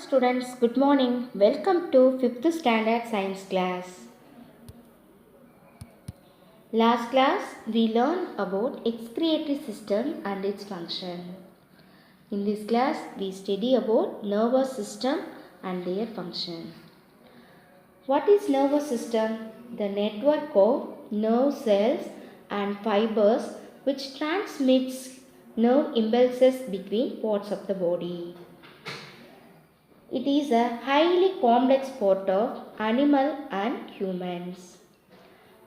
Students, good morning. Welcome to 5th standard science class. Last class we learned about excretory system and its function. In this class we study about nervous system and their function. What is nervous system? The network of nerve cells and fibers which transmits nerve impulses between parts of the body. It is a highly complex part of animal and humans.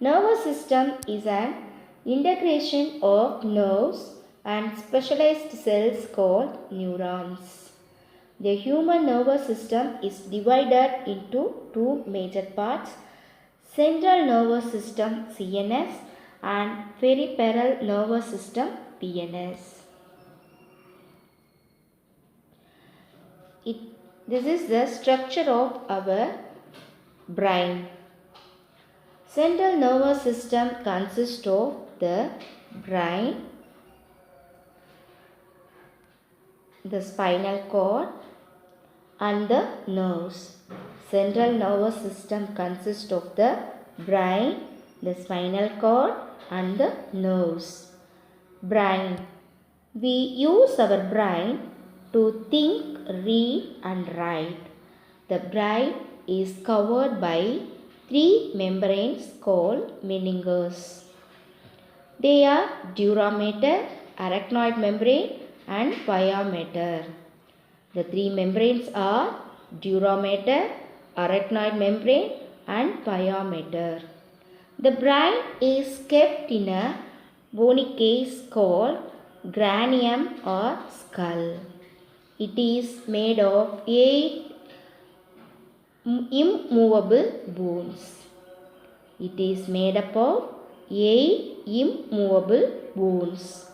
Nervous system is an integration of nerves and specialized cells called neurons. The human nervous system is divided into two major parts: central nervous system CNS and peripheral nervous system PNS. This is the structure of our brain. Central nervous system consists of the brain, the spinal cord and the nerves. Central nervous system consists of the brain, the spinal cord and the nerves. Brain. We use our brain to think, read and write. The brain is covered by three membranes called meninges. They are dura mater, arachnoid membrane and pia mater. The three membranes are dura mater, arachnoid membrane and pia mater. The brain is kept in a bony case called cranium or skull. It is made of 8 immovable bones. It is made up of 8 immovable bones.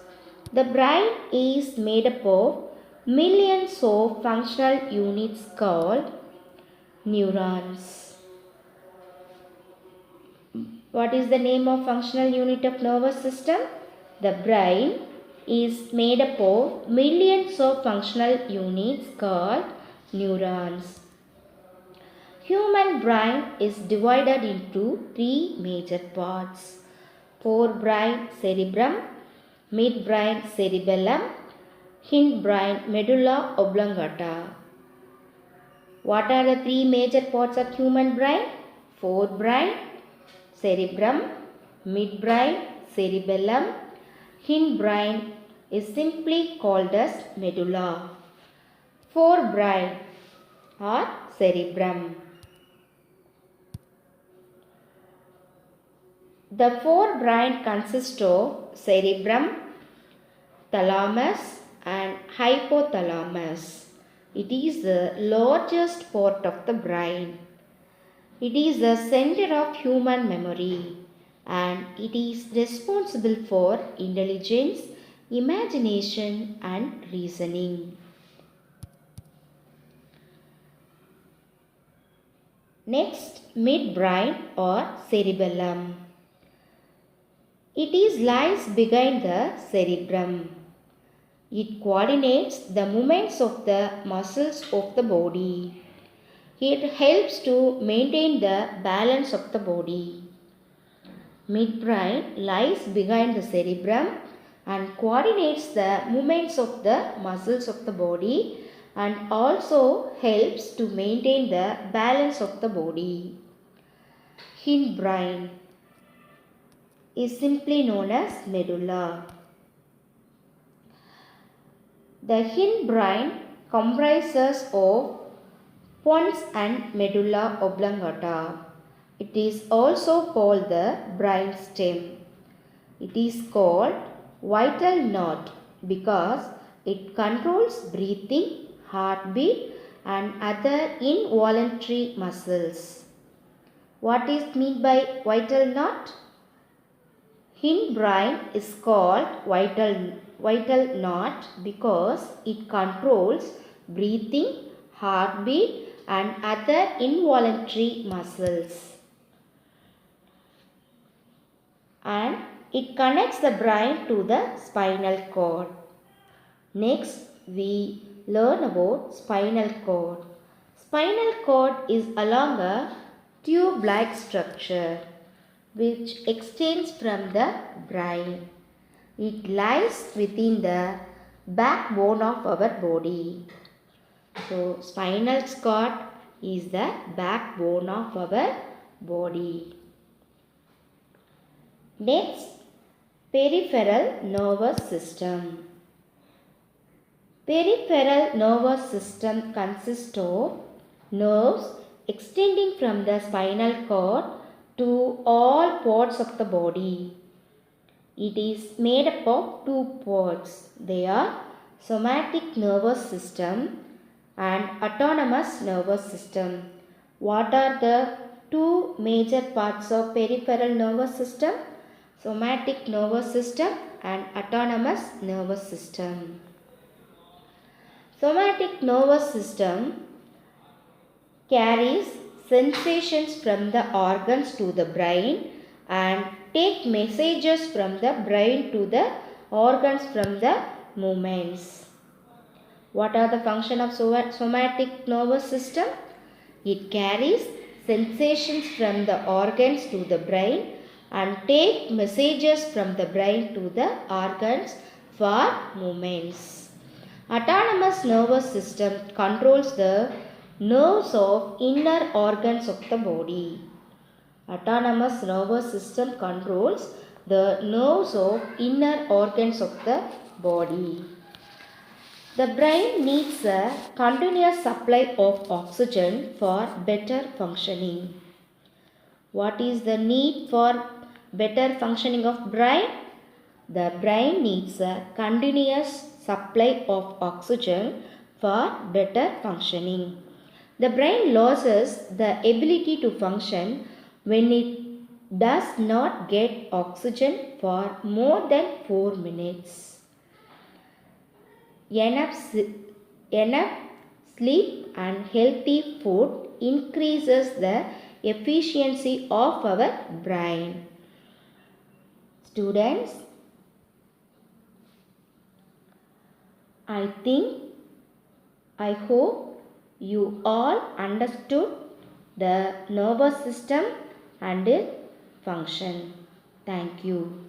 The brain is made up of millions of functional units called neurons. What is the name of functional unit of nervous system? The brain is made up of millions of functional units called neurons. Human brain is divided into three major parts: forebrain cerebrum, midbrain cerebellum, hindbrain medulla oblongata. What are the three major parts of human brain? Forebrain cerebrum, midbrain cerebellum, hindbrain is simply called as medulla. Forebrain or cerebrum. The forebrain consists of cerebrum, thalamus and hypothalamus. It is the largest part of the brain. It is the center of human memory and it is responsible for intelligence, imagination and reasoning. Next, midbrain or cerebellum. It lies behind the cerebrum. It coordinates the movements of the muscles of the body. It helps to maintain the balance of the body. Midbrain lies behind the cerebrum and coordinates the movements of the muscles of the body and also helps to maintain the balance of the body. Hindbrain is simply known as medulla. The hindbrain comprises of pons and medulla oblongata. It is also called the brain stem. It is called vital knot because it controls breathing, heartbeat and other involuntary muscles. What is meant by vital knot? Hindbrain is called vital knot because it controls breathing, heartbeat and other involuntary muscles. And it connects the brain to the spinal cord. Next, we learn about spinal cord. Spinal cord is along a tube-like structure which extends from the brain. It lies within the backbone of our body. So, spinal cord is the backbone of our body. Next, peripheral nervous system. Peripheral nervous system consists of nerves extending from the spinal cord to all parts of the body. It is made up of two parts. They are somatic nervous system and autonomous nervous system. What are the two major parts of peripheral nervous system? Somatic nervous system and autonomous nervous system. Somatic nervous system carries sensations from the organs to the brain and take messages from the brain to the organs from the movements. What are the function of somatic nervous system? It carries sensations from the organs to the brain and take messages from the brain to the organs for movements. Autonomous nervous system controls the nerves of inner organs of the body. Autonomous nervous system controls the nerves of inner organs of the body. The brain needs a continuous supply of oxygen for better functioning. What is the need for better functioning of brain? The brain needs a continuous supply of oxygen for better functioning. The brain loses the ability to function when it does not get oxygen for more than 4 minutes. Enough sleep and healthy food increases the efficiency of our brain. Students, I hope you all understood the nervous system and its function. Thank you.